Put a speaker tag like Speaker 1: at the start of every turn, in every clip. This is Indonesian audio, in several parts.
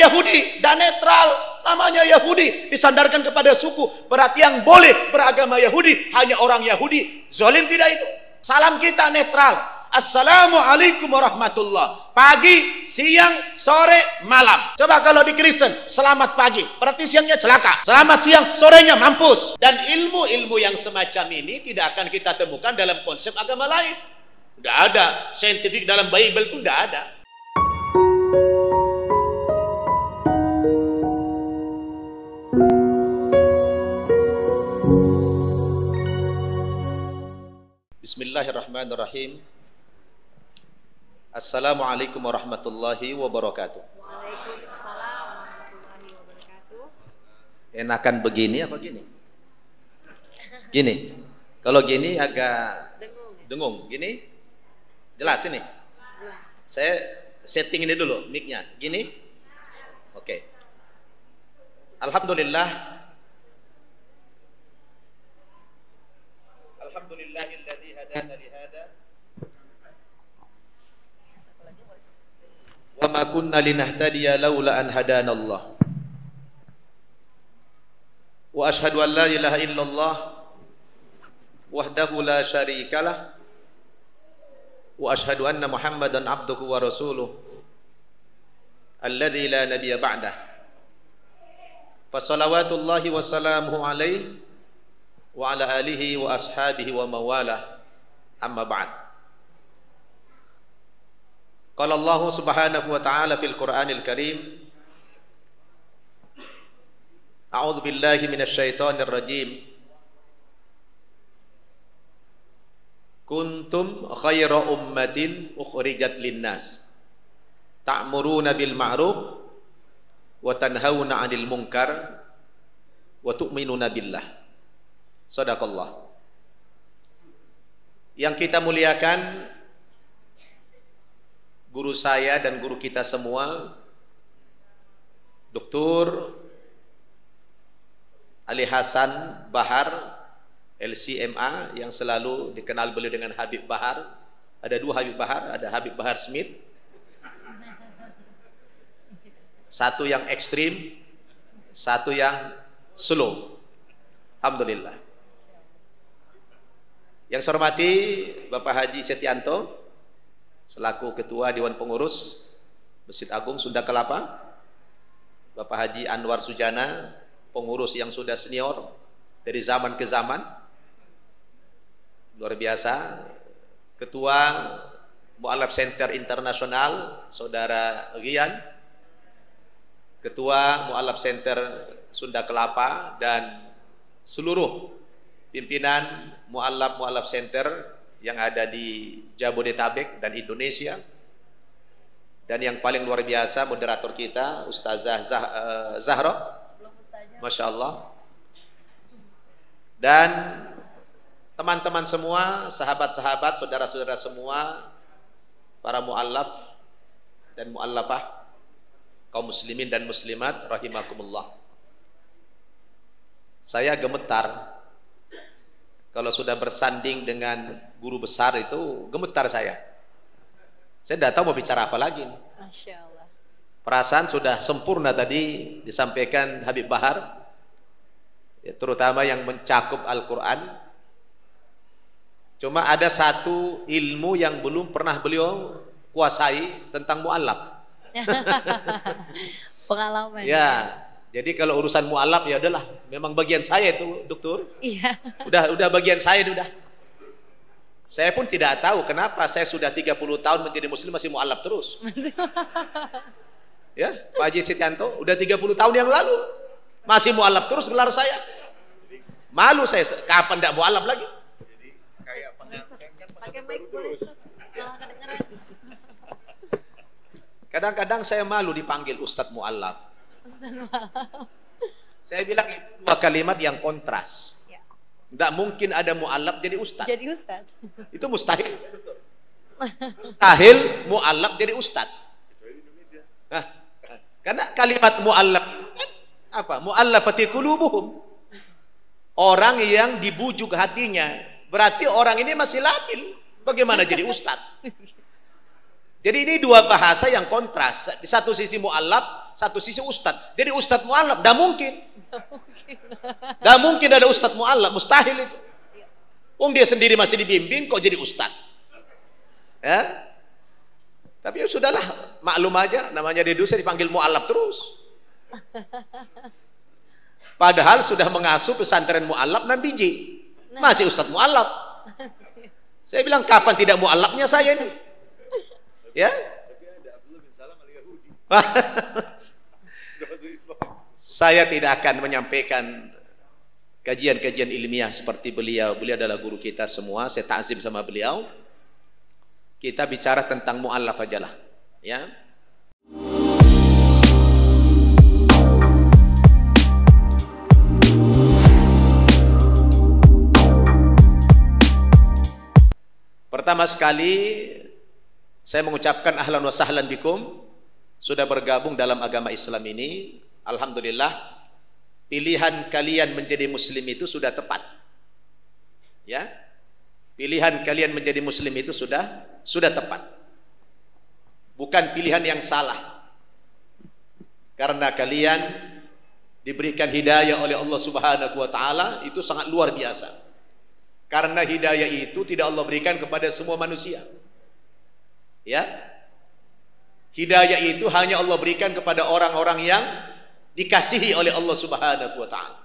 Speaker 1: Yahudi dan netral. Namanya Yahudi, disandarkan kepada suku. Berarti yang boleh beragama Yahudi hanya orang Yahudi. Zalim tidak itu? Salam kita netral. Assalamualaikum warahmatullah. Pagi, siang, sore, malam. Coba kalau di Kristen, selamat pagi, berarti siangnya celaka. Selamat siang, sorenya mampus. Dan ilmu-ilmu yang semacam ini tidak akan kita temukan dalam konsep agama lain. Tidak ada. Saintifik dalam Bible itu tidak ada. Bismillahirrahmanirrahim. Assalamualaikum warahmatullahi wabarakatuh.
Speaker 2: Waalaikumsalam warahmatullahi wabarakatuh.
Speaker 1: Enakan begini apa gini? Gini. Kalau gini agak dengung. Gini? Jelas ini?
Speaker 2: Jelas.
Speaker 1: Saya setting ini dulu mic-nya. Gini? Oke. Alhamdulillah. Alhamdulillahilladzi hadana li hada. Wa ma kunna linahtadiya laula an hadanallah. Wa ashhadu an la ilaha illallah wahdahu la syarikalah wa ashhadu anna Muhammadan abduhu wa rasuluh alladzi la nabiyya ba'dah. Fa salawatullahi wa salamuhu alaihi wa ala alihi wa ashabihi wa mawalah, amma ba'd. Qala Allah subhanahu wa ta'ala fil Qur'anil Karim, a'udzu billahi minasy syaithanir rajim, kuntum khaira ummatin ukhrijat linnas ta'muruna bil ma'ruf wa tanhauna 'anil munkar wa tu'minuna billah. Sadaqallah. Yang kita muliakan guru saya dan guru kita semua, Dr. Ali Hasan Bahar, LCMA, yang selalu dikenal beliau dengan Habib Bahar. Ada dua Habib Bahar, ada Habib Bahar Smith. Satu yang ekstrim, satu yang slow. Alhamdulillah. Yang saya hormati Bapak Haji Setianto selaku Ketua Dewan Pengurus Masjid Agung Sunda Kelapa, Bapak Haji Anwar Sujana, pengurus yang sudah senior dari zaman ke zaman, luar biasa, Ketua Mu'alaf Center Internasional Saudara Rian, Ketua Mu'alaf Center Sunda Kelapa, dan seluruh pimpinan Mu'alaf Center yang ada di Jabodetabek dan Indonesia. Dan yang paling luar biasa moderator kita Ustazah Zahra, Masya Allah. Dan teman-teman semua, sahabat-sahabat, saudara-saudara semua, para mu'alaf dan mu'alafah, kaum muslimin dan muslimat rahimakumullah. Saya gemetar kalau sudah bersanding dengan guru besar, itu gemetar saya. Saya tidak tahu mau bicara apa lagi.
Speaker 2: Masya Allah.
Speaker 1: Perasaan sudah sempurna tadi disampaikan Habib Bahar, ya, terutama yang mencakup Al-Quran. Cuma ada satu ilmu yang belum pernah beliau kuasai tentang mu'alaf.
Speaker 2: Pengalaman.
Speaker 1: Ya. Jadi kalau urusan mu'alaf ya udahlah, memang bagian saya itu, Dokter.
Speaker 2: Iya.
Speaker 1: Udah bagian saya udah. Saya pun tidak tahu kenapa saya sudah 30 tahun menjadi muslim masih mu'alaf terus. Ya, Pak Haji Setianto udah 30 tahun yang lalu masih mu'alaf terus gelar saya. Malu saya, kapan tidak mu'alaf lagi? Jadi kayak pakai mic terus. Kadang-kadang saya malu dipanggil Ustadz Mu'alaf. Saya bilang itu dua kalimat yang kontras. Tidak mungkin ada mu'alaf jadi ustaz.
Speaker 2: Jadi ustaz.
Speaker 1: Itu mustahil. Mustahil mu'alaf jadi ustaz. Nah, karena kalimat mu'alaf apa? Mu'allafati qulubuhum. Orang yang dibujuk hatinya. Berarti orang ini masih labil. Bagaimana jadi ustaz? Jadi ini dua bahasa yang kontras. Di satu sisi mu'alaf, satu sisi ustadz. Jadi ustadz mu'allaf, dah mungkin. Dah mungkin ada ustadz mu'allaf, mustahil itu. Dia sendiri masih dibimbing, kok jadi ustadz. Ya? Tapi ya sudahlah, maklum aja, namanya dia dosa dipanggil mu'allaf terus. Padahal sudah mengasuh pesantren mu'allaf dan biji. Masih ustadz mu'allaf. Saya bilang, kapan tidak mu'allafnya saya ini? Ya? Saya tidak akan menyampaikan kajian-kajian ilmiah seperti beliau. Beliau adalah guru kita semua. Saya ta'zim sama beliau. Kita bicara tentang mu'allaf aja lah. Ya. Pertama sekali saya mengucapkan ahlan wa sahlan bikum, sudah bergabung dalam agama Islam ini. Alhamdulillah, pilihan kalian menjadi muslim itu sudah tepat. Ya. Pilihan kalian menjadi muslim itu sudah tepat. Bukan pilihan yang salah. Karena kalian diberikan hidayah oleh Allah Subhanahu wa taala, itu sangat luar biasa. Karena hidayah itu tidak Allah berikan kepada semua manusia. Ya. Hidayah itu hanya Allah berikan kepada orang-orang yang dikasihi oleh Allah Subhanahu wa taala.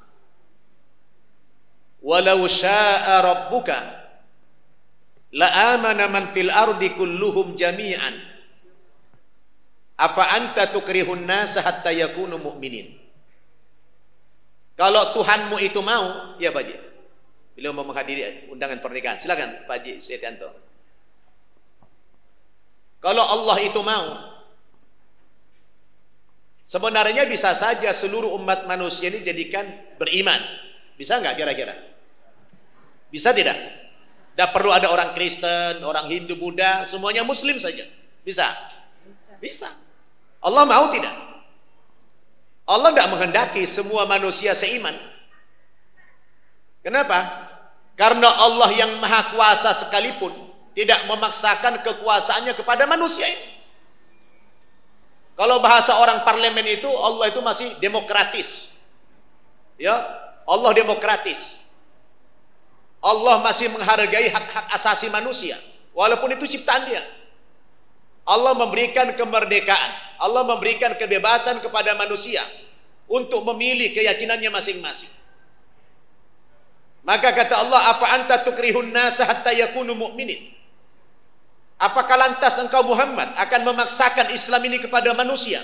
Speaker 1: Walau syaa rabbuka la amana man fil ardi kulluhum jami'an. Afa anta tukrihun nas hatta yakunu mu'minin. Kalau Tuhanmu itu mau, ya Pak Haji. Beliau mau menghadiri undangan pernikahan. Silakan Pak Haji Setianto. Kalau Allah itu mau, sebenarnya bisa saja seluruh umat manusia ini jadikan beriman. Bisa nggak kira-kira? Bisa tidak? Tidak perlu ada orang Kristen, orang Hindu, Buddha, semuanya Muslim saja. Bisa? Bisa. Allah mau tidak? Allah tidak menghendaki semua manusia seiman. Kenapa? Karena Allah yang maha kuasa sekalipun tidak memaksakan kekuasaannya kepada manusia ini. Kalau bahasa orang parlemen itu, Allah itu masih demokratis. Ya, Allah demokratis. Allah masih menghargai hak-hak asasi manusia, walaupun itu ciptaan Dia. Allah memberikan kemerdekaan, Allah memberikan kebebasan kepada manusia untuk memilih keyakinannya masing-masing. Maka kata Allah, afa anta tukrihun nasa hatta yakunu mu'minin. Apakah lantas engkau Muhammad akan memaksakan Islam ini kepada manusia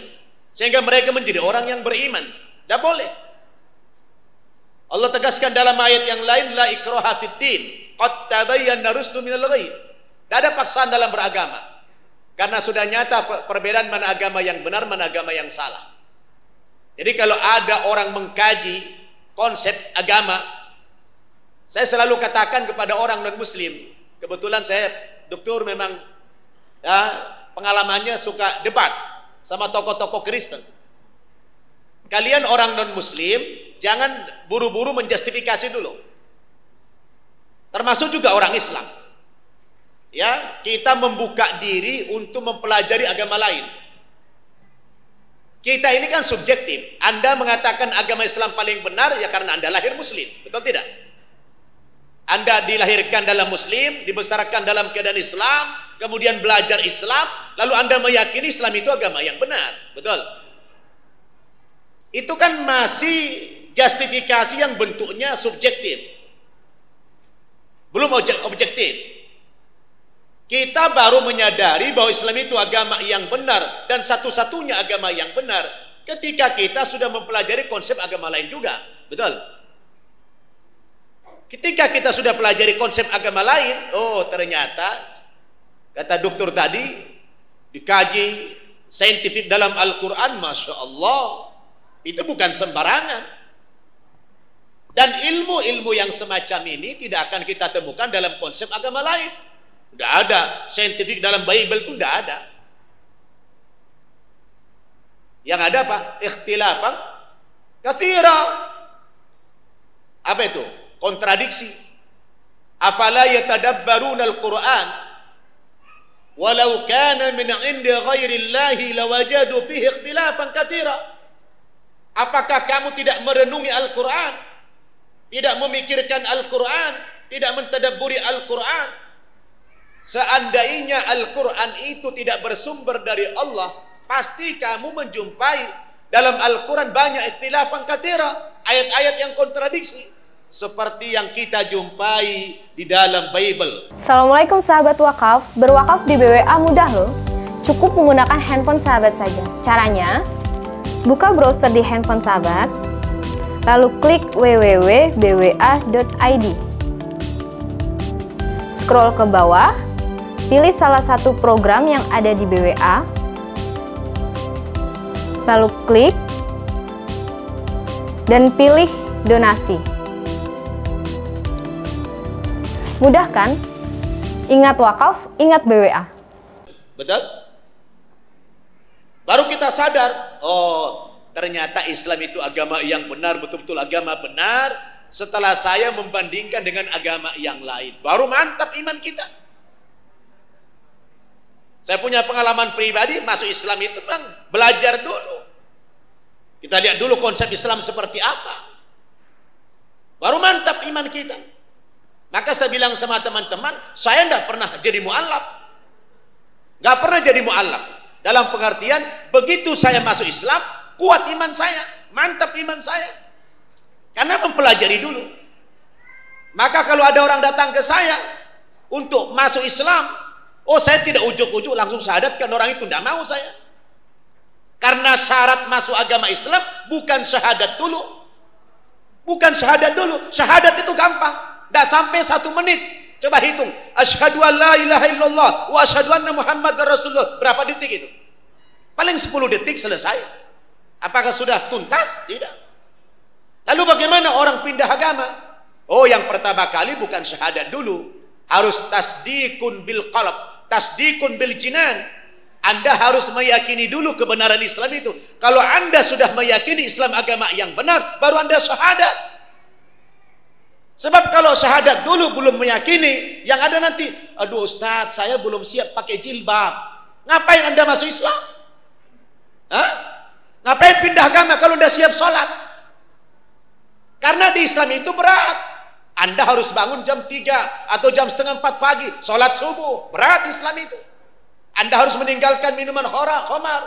Speaker 1: sehingga mereka menjadi orang yang beriman? Tidak boleh. Allah tegaskan dalam ayat yang lain, la ikraha fid din, qad tabayyana rusdu minal ghayy. Tidak ada paksaan dalam beragama. Karena sudah nyata perbedaan mana agama yang benar, mana agama yang salah. Jadi kalau ada orang mengkaji konsep agama, saya selalu katakan kepada orang non-muslim, kebetulan saya doktor memang ya, pengalamannya suka debat sama tokoh-tokoh Kristen. Kalian orang non-muslim jangan buru-buru menjustifikasi dulu. Termasuk juga orang Islam. Ya, kita membuka diri untuk mempelajari agama lain. Kita ini kan subjektif. Anda mengatakan agama Islam paling benar ya karena Anda lahir muslim, betul tidak? Anda dilahirkan dalam muslim, dibesarkan dalam keadaan Islam, kemudian belajar Islam, lalu Anda meyakini Islam itu agama yang benar, betul? Itu kan masih justifikasi yang bentuknya subjektif, belum objektif. Kita baru menyadari bahwa Islam itu agama yang benar dan satu-satunya agama yang benar ketika kita sudah mempelajari konsep agama lain juga, betul? Ketika kita sudah pelajari konsep agama lain, oh ternyata kata dokter tadi dikaji saintifik dalam Al-Quran, Masya Allah, itu bukan sembarangan. Dan ilmu-ilmu yang semacam ini tidak akan kita temukan dalam konsep agama lain. Tidak ada saintifik dalam Bible, itu tidak ada. Yang ada apa? Ikhtilafan katsira. Apa itu? Kontradiksi. Afala yatadabbaruna al-Quran. Walau kana min 'indi ghairillahi lawajadu fihi ikhtilafan katsira. Apakah kamu tidak merenungi Al-Qur'an? Tidak memikirkan Al-Qur'an, tidak mentadabburi Al-Qur'an? Seandainya Al-Qur'an itu tidak bersumber dari Allah, pasti kamu menjumpai dalam Al-Quran banyak ikhtilafan katsira, ayat-ayat yang kontradiksi seperti yang kita jumpai di dalam Bible.
Speaker 2: Assalamualaikum sahabat wakaf. Berwakaf di BWA mudah loh. Cukup menggunakan handphone sahabat saja. Caranya, buka browser di handphone sahabat, lalu klik www.bwa.id. Scroll ke bawah, pilih salah satu program yang ada di BWA, lalu klik dan pilih donasi. Mudah kan? Ingat wakaf, ingat BWA.
Speaker 1: Betul? Baru kita sadar, oh ternyata Islam itu agama yang benar, betul-betul agama benar. Setelah saya membandingkan dengan agama yang lain, baru mantap iman kita. Saya punya pengalaman pribadi, masuk Islam itu bang, belajar dulu. Kita lihat dulu konsep Islam seperti apa. Baru mantap iman kita. Maka saya bilang sama teman-teman, saya tidak pernah jadi mu'allaf. Nggak pernah jadi mu'allaf. Dalam pengertian, begitu saya masuk Islam, kuat iman saya, mantap iman saya. Karena mempelajari dulu. Maka kalau ada orang datang ke saya untuk masuk Islam, oh saya tidak ujuk-ujuk langsung syahadatkan orang itu, tidak mau saya. Karena syarat masuk agama Islam bukan syahadat dulu. Bukan syahadat dulu. Syahadat itu gampang. Tidak sampai 1 menit. Coba hitung. Asyhadu an la ilaha illallah wa asyhadu anna Muhammadar Rasulullah. Berapa detik itu? Paling 10 detik selesai. Apakah sudah tuntas? Tidak. Lalu bagaimana orang pindah agama? Oh, yang pertama kali bukan syahadat dulu. Harus tasdikun bil qalb, tasdikun bil jinan. Anda harus meyakini dulu kebenaran Islam itu. Kalau Anda sudah meyakini Islam agama yang benar, baru Anda syahadat. Sebab kalau syahadat dulu belum meyakini, yang ada nanti, aduh Ustadz, saya belum siap pakai jilbab. Ngapain Anda masuk Islam? Hah? Ngapain pindah agama kalau Anda siap sholat? Karena di Islam itu berat. Anda harus bangun jam 3 atau jam setengah 4 pagi, sholat subuh. Berat Islam itu. Anda harus meninggalkan minuman khamar.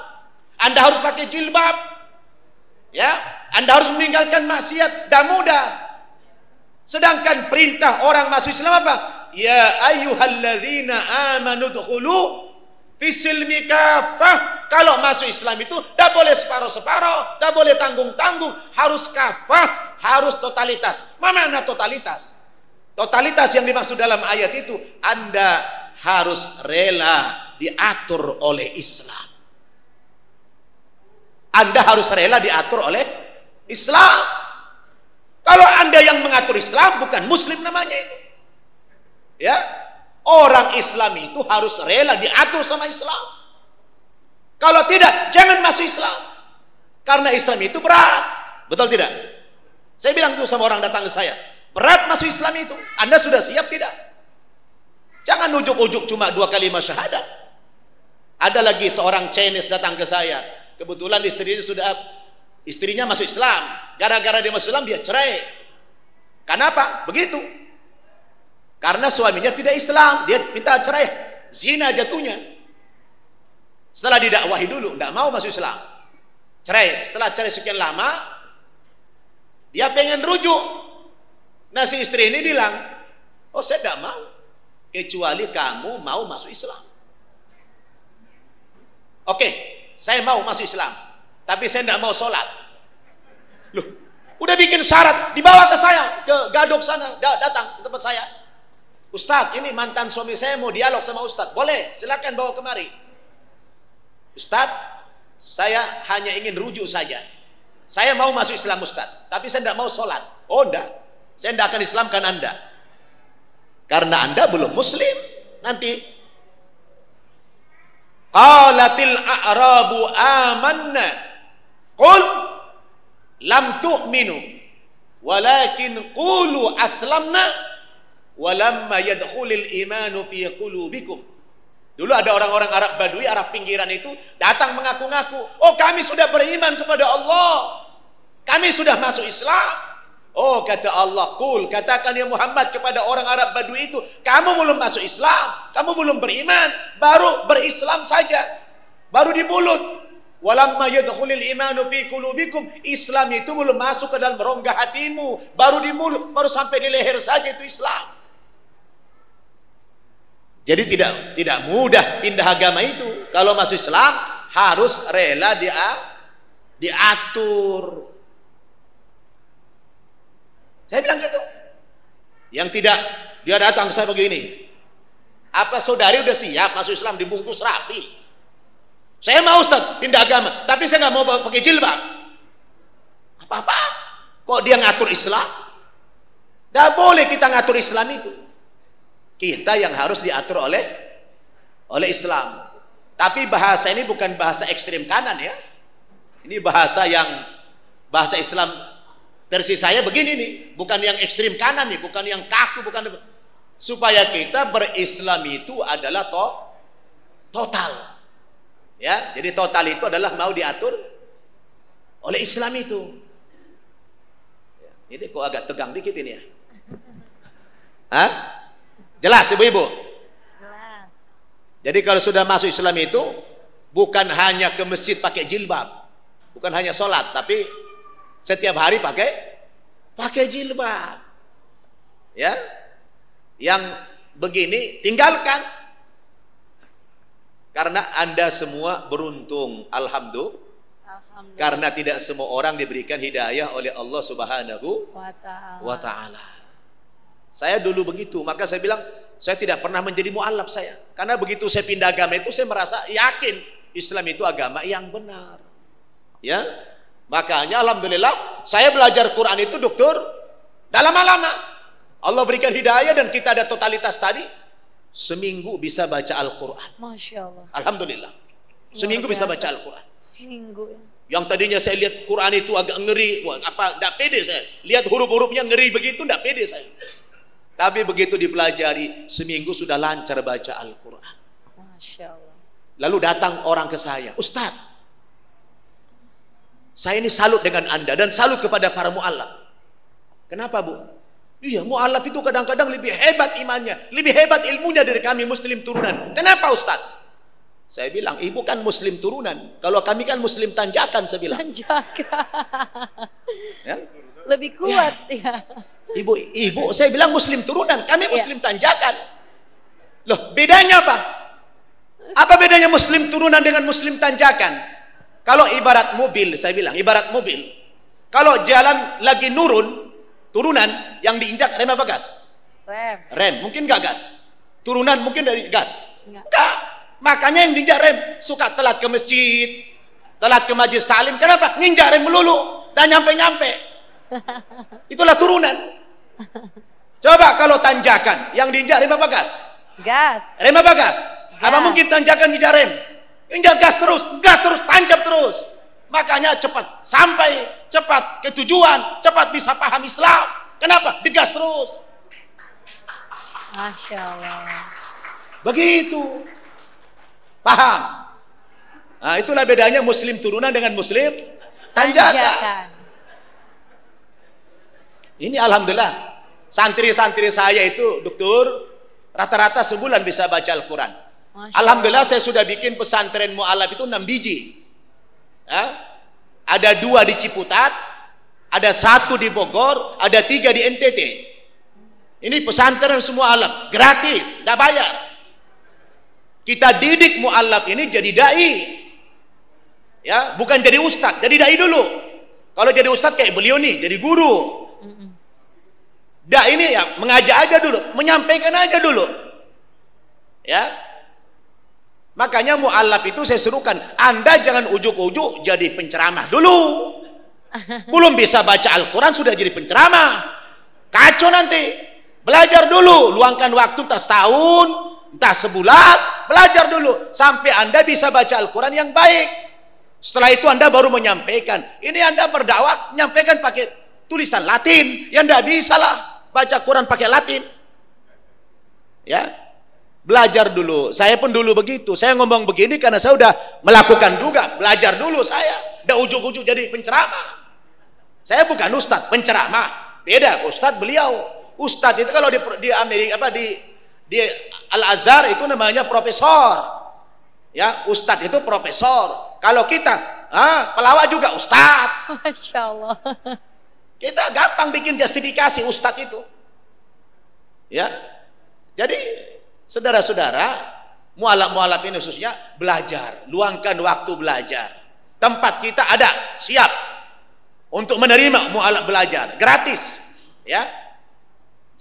Speaker 1: Anda harus pakai jilbab. Ya, Anda harus meninggalkan maksiat. Dan mudah. Sedangkan perintah orang masuk Islam apa? Ya ayyuhalladzina amanu dkhulu fisilmi kafah. Kalau masuk Islam itu tidak boleh separuh-separuh, tidak boleh tanggung-tanggung, harus kafah, harus totalitas. Mana totalitas? Totalitas yang dimaksud dalam ayat itu, Anda harus rela diatur oleh Islam. Anda harus rela diatur oleh Islam. Kalau Anda yang mengatur Islam, bukan Muslim namanya itu. Ya, orang Islam itu harus rela diatur sama Islam. Kalau tidak, jangan masuk Islam. Karena Islam itu berat. Betul tidak? Saya bilang tuh sama orang datang ke saya, berat masuk Islam itu. Anda sudah siap tidak? Jangan ujuk-ujuk cuma 2 kalimat syahadat. Ada lagi seorang Chinese datang ke saya. Kebetulan istrinya masuk Islam. Gara-gara dia masuk Islam dia cerai. Kenapa? Begitu. Karena suaminya tidak Islam, dia minta cerai. Zina jatuhnya. Setelah didakwahi dulu, tidak mau masuk Islam. Cerai. Setelah cerai sekian lama, dia pengen rujuk. Nah si istri ini bilang, oh saya tidak mau, kecuali kamu mau masuk Islam. Oke, saya mau masuk Islam, tapi saya tidak mau sholat. Loh, udah bikin syarat, dibawa ke saya, ke Gadok sana, datang ke tempat saya. Ustadz, ini mantan suami saya mau dialog sama Ustadz. Boleh, silakan bawa kemari. Ustadz, saya hanya ingin rujuk saja. Saya mau masuk Islam Ustadz, tapi saya tidak mau sholat. Oh enggak, saya tidak akan Islamkan Anda. Karena Anda belum Muslim. Nanti qalatil a'rabu amanna qul lam tu'minu walakin qulu aslamna walamma yadkhulil imanu fi qulubikum. Dulu ada orang-orang Arab Badui, Arab pinggiran itu datang mengaku-ngaku, oh kami sudah beriman kepada Allah, kami sudah masuk Islam. Oh kata Allah, qul, katakan ya Muhammad kepada orang Arab Badui itu, kamu belum masuk Islam, kamu belum beriman, baru berislam saja, baru di mulut. Walamma yadkhulul imanu fi qulubikum, Islam itu belum masuk ke dalam rongga hatimu, baru di mulut, baru sampai di leher saja itu Islam. Jadi tidak mudah pindah agama itu. Kalau masuk Islam harus rela diatur. Saya bilang gitu. Yang tidak, dia datang saya begini. Apa saudari udah siap masuk Islam dibungkus rapi? Saya mau Ustaz pindah agama, tapi saya nggak mau pakai jilbab. Apa-apa? Kok dia ngatur Islam? Nggak boleh kita ngatur Islam itu. Kita yang harus diatur oleh Islam. Tapi bahasa ini bukan bahasa ekstrem kanan ya. Ini bahasa Islam versi saya begini nih, bukan yang ekstrem kanan nih, bukan yang kaku, bukan, supaya kita berislam itu adalah total. Ya, jadi total itu adalah mau diatur oleh Islam itu. Ya, ini kok agak tegang dikit ini ya. Hah? Jelas ibu-ibu? Jelas. Jadi kalau sudah masuk Islam itu bukan hanya ke masjid pakai jilbab, bukan hanya sholat, tapi setiap hari pakai jilbab. Ya, yang begini tinggalkan. Karena Anda semua beruntung, alhamdulillah. Karena tidak semua orang diberikan hidayah oleh Allah Subhanahu wa ta'ala. Saya dulu begitu, maka saya bilang saya tidak pernah menjadi mu'alaf saya. Karena begitu saya pindah agama itu saya merasa yakin Islam itu agama yang benar. Ya, makanya alhamdulillah saya belajar Quran itu dokter dalam lama. Allah berikan hidayah dan kita ada totalitas tadi. Seminggu bisa baca Al-Quran. Masya Allah. Alhamdulillah. Seminggu bisa baca Al-Quran. Seminggu. Yang tadinya saya lihat Quran itu agak ngeri. Wah, tidak pede saya. Lihat huruf-hurufnya ngeri begitu, tidak pede saya. Tapi begitu dipelajari, seminggu sudah lancar baca Al-Quran. Masya Allah. Lalu datang orang ke saya, Ustaz, saya ini salut dengan Anda dan salut kepada para mu'alaf. Kenapa Bu? Iya, mu'alaf itu kadang-kadang lebih hebat imannya, lebih hebat ilmunya dari kami muslim turunan. Kenapa Ustaz? Saya bilang, ibu kan muslim turunan, kalau kami kan muslim tanjakan, saya bilang. Tanjakan. Ya? Lebih kuat ya. Ibu, saya bilang muslim turunan, kami muslim tanjakan. Loh, bedanya apa? Apa bedanya muslim turunan dengan muslim tanjakan? Kalau ibarat mobil, saya bilang, ibarat mobil. Kalau jalan lagi turunan yang diinjak rem apa gas? Rem. Mungkin nggak gas. Turunan mungkin dari gas. Enggak. Makanya yang diinjak rem suka telat ke masjid, telat ke majelis taklim. Kenapa? Nginjak rem melulu dan nyampe-nyampe. Itulah turunan. Coba kalau tanjakan yang diinjak rem apa gas? Gas. Rem apa gas? Apa mungkin tanjakan nginjak rem? Injak gas terus, tancap terus. Makanya cepat sampai, cepat ke tujuan, cepat bisa paham Islam. Kenapa? Digas terus. Masya Allah. Begitu. Paham? Nah, itulah bedanya muslim turunan dengan muslim tanjakan. Ini alhamdulillah. Santri-santri saya itu, dokter, rata-rata sebulan bisa baca Al-Quran. Alhamdulillah saya sudah bikin pesantren mu'alaf itu 6 biji. Ya? Ada 2 di Ciputat, ada 1 di Bogor, ada 3 di NTT. Ini pesantren semua mu'alaf, gratis, tidak bayar. Kita didik mu'alaf ini jadi dai, ya, bukan jadi ustadz, jadi dai dulu. Kalau jadi ustadz kayak beliau nih, jadi guru. Dai ini ya mengajak aja dulu, menyampaikan aja dulu, ya. Makanya mu'alaf itu saya serukan, Anda jangan ujuk-ujuk jadi penceramah dulu. Belum bisa baca Al-Quran sudah jadi penceramah, kacau nanti. Belajar dulu, luangkan waktu entah setahun, entah sebulan, belajar dulu sampai Anda bisa baca Al-Quran yang baik. Setelah itu Anda baru menyampaikan. Ini Anda berdakwah menyampaikan pakai tulisan Latin, yang tidak bisa lah baca Quran pakai Latin, ya. Belajar dulu. Saya pun dulu begitu. Saya ngomong begini karena saya udah melakukan juga. Belajar dulu saya. Udah ujuk-ujuk jadi penceramah. Saya bukan ustadz, penceramah. Beda, ustadz beliau. Ustadz itu kalau di Amerika di Al-Azhar itu namanya profesor. Ya, ustadz itu profesor. Kalau kita pelawak juga ustadz.
Speaker 2: Masya Allah.
Speaker 1: Kita gampang bikin justifikasi ustadz itu. Ya. Jadi saudara-saudara, mualaf-mualaf ini khususnya belajar, luangkan waktu belajar. Tempat kita ada, siap untuk menerima mualaf belajar, gratis. Ya.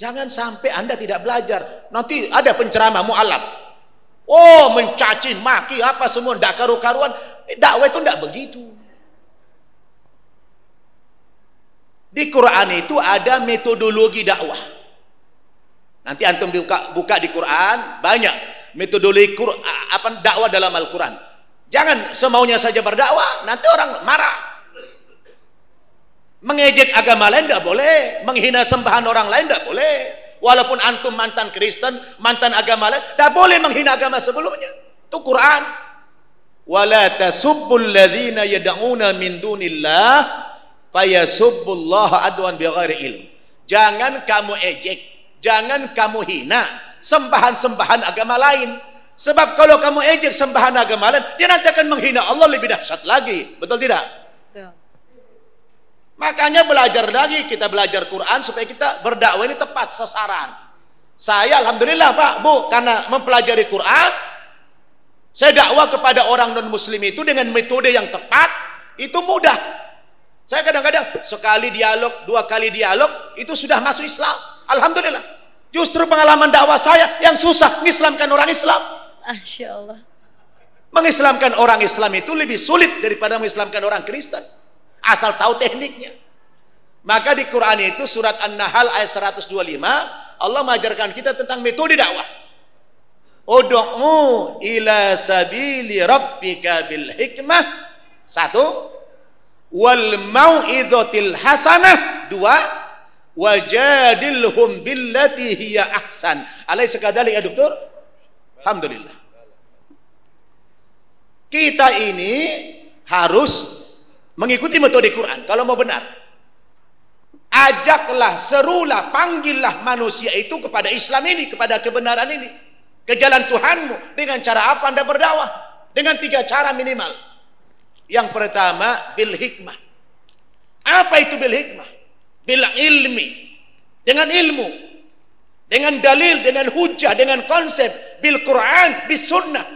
Speaker 1: Jangan sampai Anda tidak belajar. Nanti ada penceramah mualaf. Oh, mencaci, maki apa semua ndak karu-karuan. Dakwah itu ndak begitu. Di Quran itu ada metodologi dakwah. Nanti antum buka di Quran, banyak metodologi dakwah dalam Al-Quran. Jangan semaunya saja berdakwah, nanti orang marah. Mengejek agama lain tidak boleh, menghina sembahan orang lain tidak boleh. Walaupun antum mantan Kristen, mantan agama lain, tidak boleh menghina agama sebelumnya. Itu Quran. Wala tasubbul ladzina yad'una min dunillah fayasubbullaha adwan bighairi ilm. Jangan kamu ejek, jangan kamu hina sembahan-sembahan agama lain. Sebab kalau kamu ejek sembahan agama lain, dia nanti akan menghina Allah lebih dahsyat lagi. Betul tidak? Betul. Makanya belajar lagi, kita belajar Quran supaya kita berdakwah ini tepat sasaran. Saya alhamdulillah Pak, Bu, karena mempelajari Quran, saya dakwah kepada orang non muslim itu dengan metode yang tepat, itu mudah. Saya kadang-kadang sekali dialog, 2 kali dialog, itu sudah masuk Islam. Alhamdulillah. Justru pengalaman dakwah saya yang susah mengislamkan orang Islam.
Speaker 2: Masya Allah.
Speaker 1: Mengislamkan orang Islam itu lebih sulit daripada mengislamkan orang Kristen. Asal tahu tekniknya. Maka di Quran itu surat An-Nahl ayat 125, Allah mengajarkan kita tentang metode dakwah. Ud'u ila sabili rabbika bil hikmah. 1. Wal mau'izatil hasanah. 2. Wajadilhum billati hiya ahsan. Alaysa kadzalik ya dokter? Alhamdulillah. Kita ini harus mengikuti metode Quran kalau mau benar. Ajaklah, serulah, panggillah manusia itu kepada Islam ini, kepada kebenaran ini, ke jalan Tuhanmu. Dengan cara apa Anda berdakwah? Dengan 3 cara minimal. Yang pertama, bil hikmah. Apa itu bil hikmah? Bil ilmi. Dengan ilmu, dengan dalil, dengan hujah, dengan konsep, bil Quran, bis sunnah.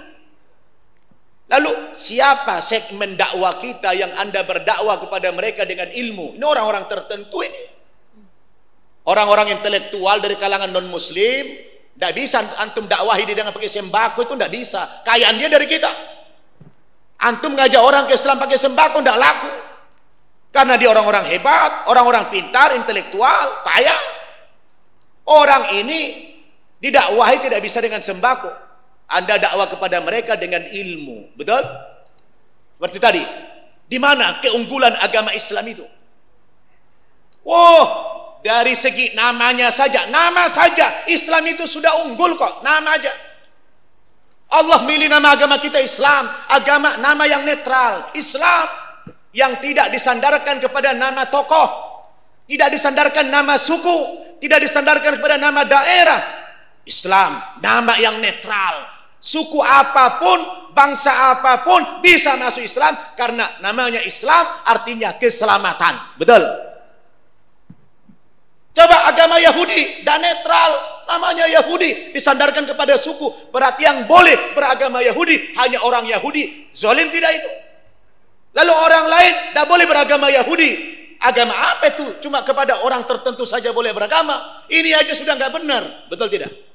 Speaker 1: Lalu siapa segmen dakwah kita yang Anda berdakwah kepada mereka dengan ilmu? Ini orang-orang tertentu ini. Orang-orang intelektual dari kalangan non-muslim. Tidak bisa antum dakwahi dia dengan pakai sembako, itu tidak bisa. Kayaan dia dari kita. Antum ngajak orang ke Islam pakai sembako tidak laku. Karena dia orang-orang hebat, orang-orang pintar, intelektual, kaya. Orang ini didakwahi tidak bisa dengan sembako. Anda dakwah kepada mereka dengan ilmu. Betul? Seperti tadi. Di mana keunggulan agama Islam itu? Dari segi namanya saja. Nama saja. Islam itu sudah unggul kok. Nama aja. Allah milih nama agama kita Islam. Agama, nama yang netral. Islam yang tidak disandarkan kepada nama tokoh. Tidak disandarkan nama suku. Tidak disandarkan kepada nama daerah. Islam. Nama yang netral. Suku apapun, bangsa apapun bisa masuk Islam karena namanya Islam artinya keselamatan. Betul? Coba agama Yahudi dan netral, namanya Yahudi, disandarkan kepada suku. Berarti yang boleh beragama Yahudi hanya orang Yahudi. Zalim tidak itu? Lalu orang lain tidak boleh beragama Yahudi. Agama apa itu? Cuma kepada orang tertentu saja boleh beragama. Ini aja sudah nggak benar. Betul tidak?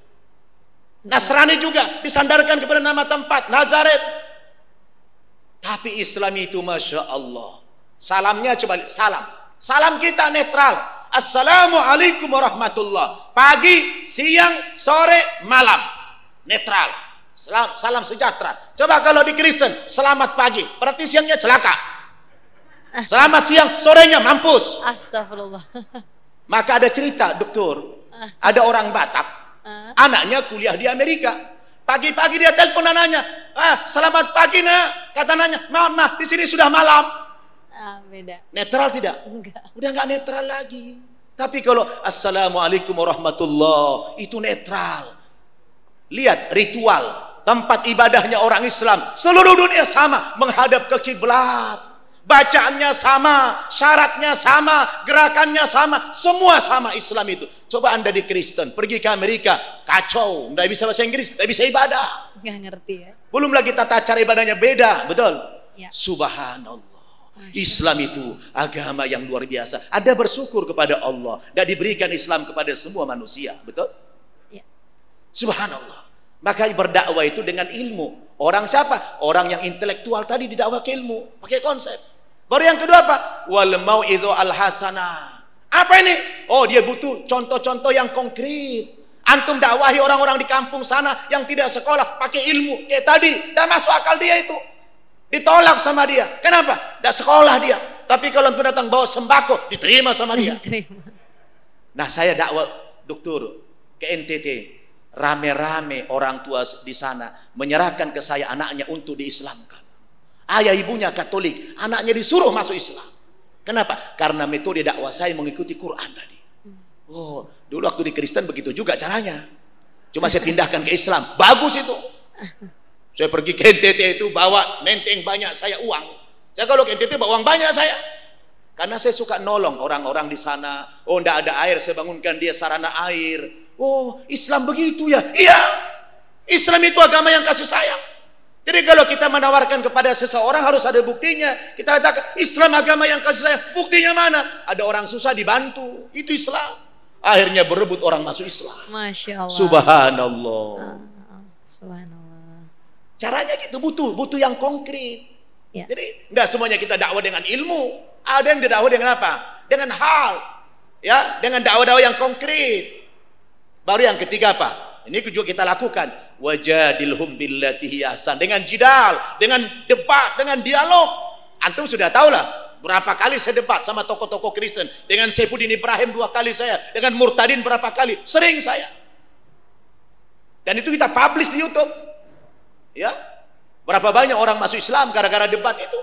Speaker 1: Nasrani juga disandarkan kepada nama tempat Nazaret. Tapi Islam itu Masya Allah. Salamnya coba salam. Salam kita netral. Assalamualaikum warahmatullah. Pagi, siang, sore, malam. Netral. Salam sejahtera. Coba kalau di Kristen selamat pagi, berarti siangnya celaka. Selamat siang, sorenya mampus.
Speaker 2: Astagfirullah.
Speaker 1: Maka ada cerita dokter. Ada orang Batak. Anaknya kuliah di Amerika. Pagi-pagi dia telepon anaknya, selamat pagi nak, kata anaknya, mama di sini sudah malam.
Speaker 2: Beda.
Speaker 1: Netral tidak?
Speaker 2: Enggak.
Speaker 1: Udah nggak netral lagi. Tapi kalau assalamualaikum warahmatullah, itu netral. Lihat ritual tempat ibadahnya orang Islam, seluruh dunia sama, menghadap ke kiblat. Bacaannya sama, syaratnya sama, gerakannya sama, semua sama Islam itu. Coba Anda di Kristen, pergi ke Amerika, kacau, nggak bisa bahasa Inggris, nggak bisa ibadah.
Speaker 2: Nggak ngerti ya.
Speaker 1: Belum lagi tata cara ibadahnya beda, betul?
Speaker 2: Ya.
Speaker 1: Subhanallah. Islam itu agama yang luar biasa. Anda bersyukur kepada Allah, dan diberikan Islam kepada semua manusia, betul?
Speaker 2: Ya.
Speaker 1: Subhanallah. Maka berdakwah itu dengan ilmu. Orang siapa? Orang yang intelektual tadi didakwah ke ilmu, pakai konsep. Baru yang kedua apa? Wal mau'idhu al hasanah. Apa ini? Oh, dia butuh contoh-contoh yang konkret. Antum dakwahi orang-orang di kampung sana yang tidak sekolah, pakai ilmu. Kayak tadi, dah masuk akal dia itu. Ditolak sama dia. Kenapa? Dah sekolah dia. Tapi kalau antum datang bawa sembako, diterima sama dia. Nah, saya dakwah dokter ke NTT. Rame-rame orang tua di sana menyerahkan ke saya anaknya untuk diislamkan. Ayah ibunya Katolik, anaknya disuruh masuk Islam. Kenapa? Karena metode dakwah saya mengikuti Quran tadi. Oh, dulu waktu di Kristen begitu juga caranya. Cuma saya pindahkan ke Islam. Bagus itu. Saya pergi ke NTT itu bawa menteng banyak saya uang. Saya kalau ke NTT bawa uang banyak saya. Karena saya suka nolong orang-orang di sana. Oh, enggak ada air, saya bangunkan dia sarana air. Oh, Islam begitu ya? Iya. Islam itu agama yang kasih sayang. Jadi kalau kita menawarkan kepada seseorang harus ada buktinya. Kita katakan Islam agama yang kasih sayang. Buktinya mana? Ada orang susah dibantu. Itu Islam. Akhirnya berebut orang masuk Islam.
Speaker 2: Masya Allah.
Speaker 1: Subhanallah.
Speaker 2: Subhanallah.
Speaker 1: Caranya gitu, butuh yang konkret.
Speaker 2: Ya.
Speaker 1: Jadi enggak semuanya kita dakwah dengan ilmu. Ada yang didakwah dengan apa? Dengan hal. Ya, dengan dakwah-dakwah yang konkret. Baru yang ketiga apa? Ini juga kita lakukan. Wajadilhum billati hiya ahsan. Dengan jidal, dengan debat, dengan dialog. Antum sudah tahu lah berapa kali saya debat sama tokoh-tokoh Kristen. Dengan Saifuddin Ibrahim 2 kali saya, dengan Murtadin berapa kali? Sering saya. Dan itu kita publish di YouTube. Ya. Berapa banyak orang masuk Islam gara-gara debat itu.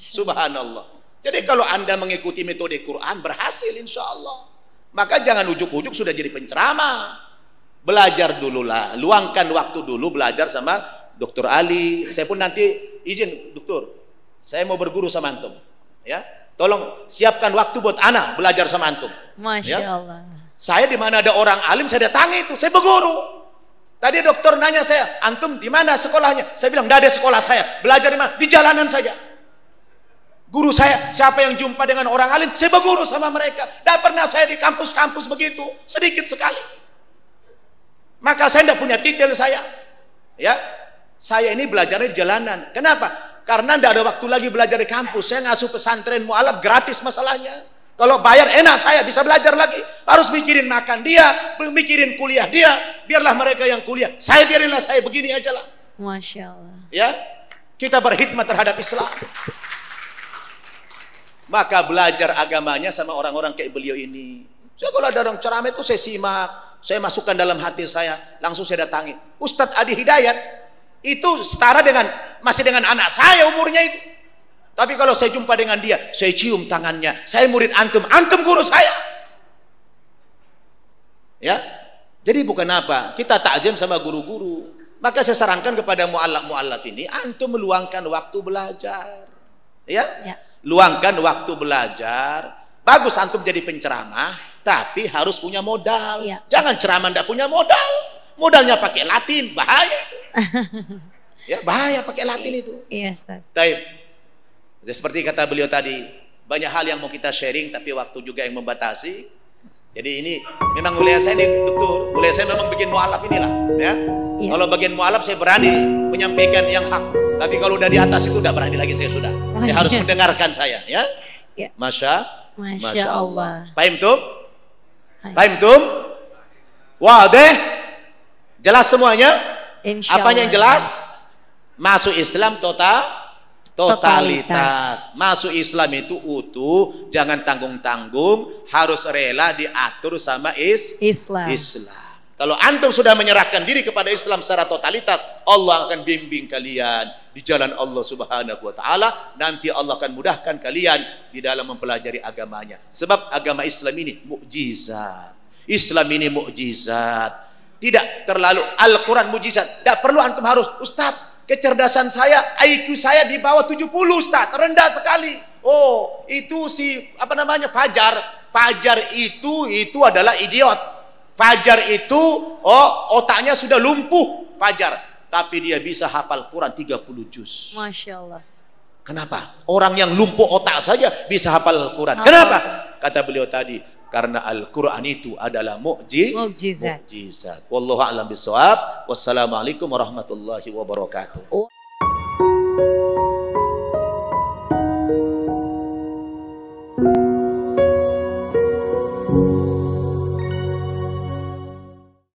Speaker 1: Subhanallah. Jadi kalau Anda mengikuti metode Quran berhasil insya Allah. Maka jangan ujuk-ujuk sudah jadi penceramah. Belajar dululah, luangkan waktu dulu belajar sama Dr. Ali. Saya pun nanti izin, dokter, saya mau berguru sama antum. Ya, tolong siapkan waktu buat anak belajar sama antum.
Speaker 2: Masya
Speaker 1: ya?
Speaker 2: Allah.
Speaker 1: Saya di mana ada orang alim saya datangi itu, saya berguru. Tadi dokter nanya saya, antum di mana sekolahnya? Saya bilang, tidak ada sekolah saya. Belajar di mana? Di jalanan saja. Guru saya, siapa yang jumpa dengan orang alim, saya berguru sama mereka. Tidak pernah saya di kampus-kampus begitu, sedikit sekali. Maka saya tidak punya titel saya. Ya, saya ini belajarnya di jalanan. Kenapa? Karena tidak ada waktu lagi belajar di kampus. Saya ngasuh pesantren mualaf gratis masalahnya. Kalau bayar enak saya bisa belajar lagi. Harus mikirin makan dia, mikirin kuliah dia. Biarlah mereka yang kuliah. Saya biarinlah saya begini aja lah.
Speaker 2: Masya Allah.
Speaker 1: Ya, kita berkhidmat terhadap Islam. Maka belajar agamanya sama orang-orang kayak beliau ini. Saya kalau ada orang ceramah itu saya simak, saya masukkan dalam hati saya, langsung saya datangi. Ustadz Adi Hidayat itu setara dengan masih dengan anak saya umurnya itu. Tapi kalau saya jumpa dengan dia, saya cium tangannya. Saya murid antum, antum guru saya. Ya, jadi bukan apa, kita takzim sama guru-guru. Maka saya sarankan kepada mu'allaf ini, antum meluangkan waktu belajar. Ya. Luangkan waktu belajar. Bagus antum jadi penceramah, tapi harus punya modal. Ya. Jangan ceramah tidak punya modal. Modalnya pakai Latin, bahaya itu. Ya, bahaya pakai Latin itu.
Speaker 2: Iya, Ustaz.
Speaker 1: Baik. Seperti kata beliau tadi, banyak hal yang mau kita sharing, tapi waktu juga yang membatasi. Jadi ini memang wilayah saya ini, dokter. Wilayah saya memang bikin mu'alaf inilah. Ya. Ya. Kalau bagian mu'alaf saya berani menyampaikan yang hak. Tapi kalau udah di atas itu udah berani lagi saya sudah. Saya harus mendengarkan saya. Ya.
Speaker 2: Ya.
Speaker 1: Masya
Speaker 2: Allah.
Speaker 1: Paham tum? Paham tum? Wadih? Jelas semuanya? Apanya yang jelas? Masuk Islam totalitas. Masuk Islam itu utuh, jangan tanggung-tanggung, harus rela diatur sama Islam. Kalau antum sudah menyerahkan diri kepada Islam secara totalitas, Allah akan bimbing kalian di jalan Allah Subhanahu wa taala. Nanti Allah akan mudahkan kalian di dalam mempelajari agamanya. Sebab agama Islam ini mukjizat. Islam ini mukjizat. Tidak terlalu Al-Quran mukjizat. Tidak perlu antum harus, Ustaz, kecerdasan saya, IQ saya di bawah 70, Ustaz, rendah sekali. Oh, itu Fajar. Fajar itu adalah idiot. Fajar itu otaknya sudah lumpuh Fajar, tapi dia bisa hafal Quran 30 juz.
Speaker 3: Masya Allah.
Speaker 1: Kenapa? Orang yang lumpuh otak saja bisa hafal Quran. Kenapa? Kata beliau tadi, karena Al-Quran itu adalah mukjizat. Wallahu a'lam bishawab. Wassalamualaikum warahmatullahi wabarakatuh.